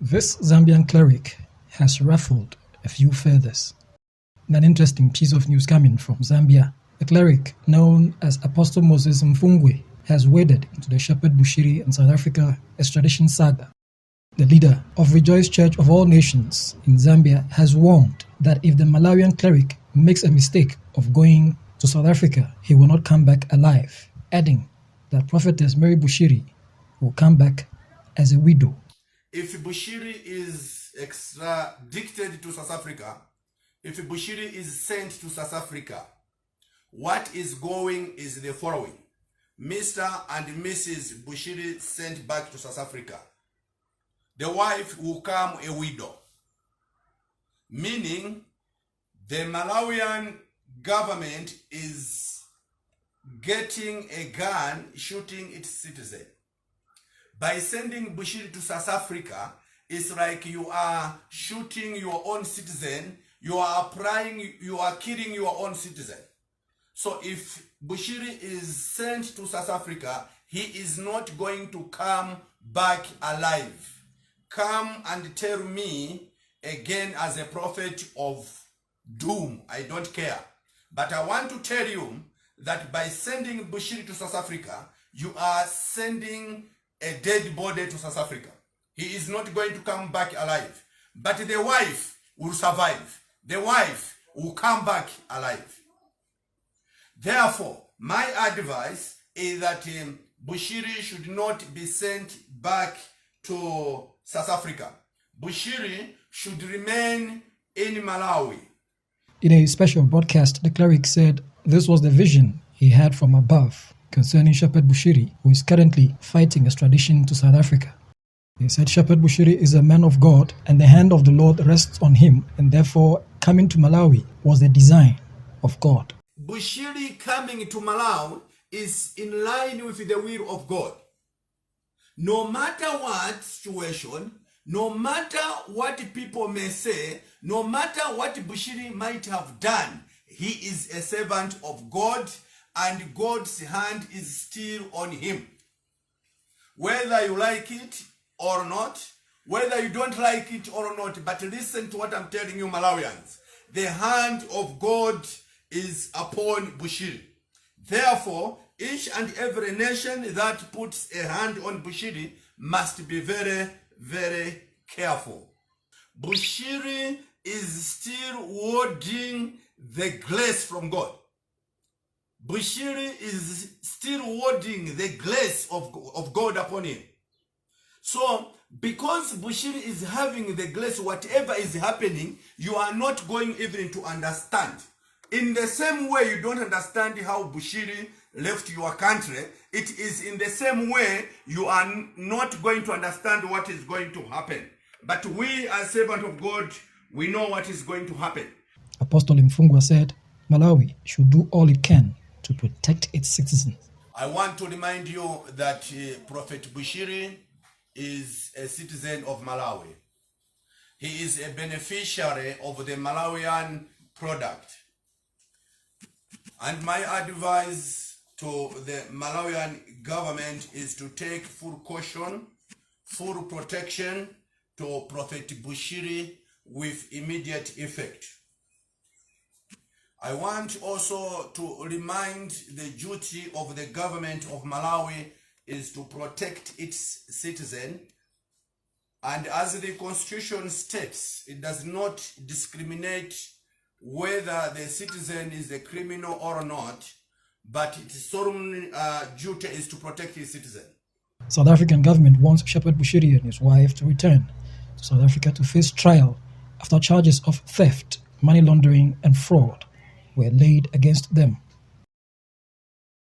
This Zambian cleric has ruffled a few feathers. In an interesting piece of news coming from Zambia, a cleric known as Apostle Moses Mfungwe has waded into the Shepherd Bushiri and South Africa extradition saga. The leader of Rejoice Church of All Nations in Zambia has warned that if the Malawian cleric makes a mistake of going to South Africa, he will not come back alive, adding that Prophetess Mary Bushiri will come back as a widow. If Bushiri is extradited to South Africa, if Bushiri is sent to South Africa, what is going is the following. Mr. and Mrs. Bushiri sent back to South Africa. The wife will come a widow, meaning the Malawian government is getting a gun shooting its citizen. By sending Bushiri to South Africa, it's like you are shooting your own citizen, you are killing your own citizen. So if Bushiri is sent to South Africa, he is not going to come back alive. Come and tell me again as a prophet of doom. I don't care. But I want to tell you that by sending Bushiri to South Africa, you are sending a dead body to South Africa. He is not going to come back alive. But the wife will survive. The wife will come back alive. Therefore, my advice is that Bushiri should not be sent back to South Africa. Bushiri should remain in Malawi. In a special broadcast, the cleric said this was the vision he had from above concerning Shepherd Bushiri, who is currently fighting extradition to South Africa. He said Shepherd Bushiri is a man of God and the hand of the Lord rests on him, and therefore coming to Malawi was the design of God. Bushiri coming to Malawi is in line with the will of God. No matter what situation, no matter what people may say, no matter what Bushiri might have done, he is a servant of God and God's hand is still on him. Whether you like it or not, whether you don't like it or not, but listen to what I'm telling you, Malawians. The hand of God is upon Bushiri. Therefore, each and every nation that puts a hand on Bushiri must be very, very careful. Bushiri is still holding the grace from God. Bushiri is still holding the grace of God upon him. So, because Bushiri is having the grace, whatever is happening, you are not going even to understand. In the same way you don't understand how Bushiri left your country, it is in the same way you are not going to understand what is going to happen. But we as servants of God, we know what is going to happen. Apostle Mfungwa said Malawi should do all it can to protect its citizens. I want to remind you that Prophet Bushiri is a citizen of Malawi. He is a beneficiary of the Malawian product. And my advice to the Malawian government is to take full caution, full protection to Prophet Bushiri with immediate effect. I want also to remind the duty of the government of Malawi is to protect its citizen. And as the Constitution states, it does not discriminate whether the citizen is a criminal or not, but its solemn duty is to protect his citizen. South African government wants Shepherd Bushiri and his wife to return to South Africa to face trial after charges of theft, money laundering and fraud were laid against them.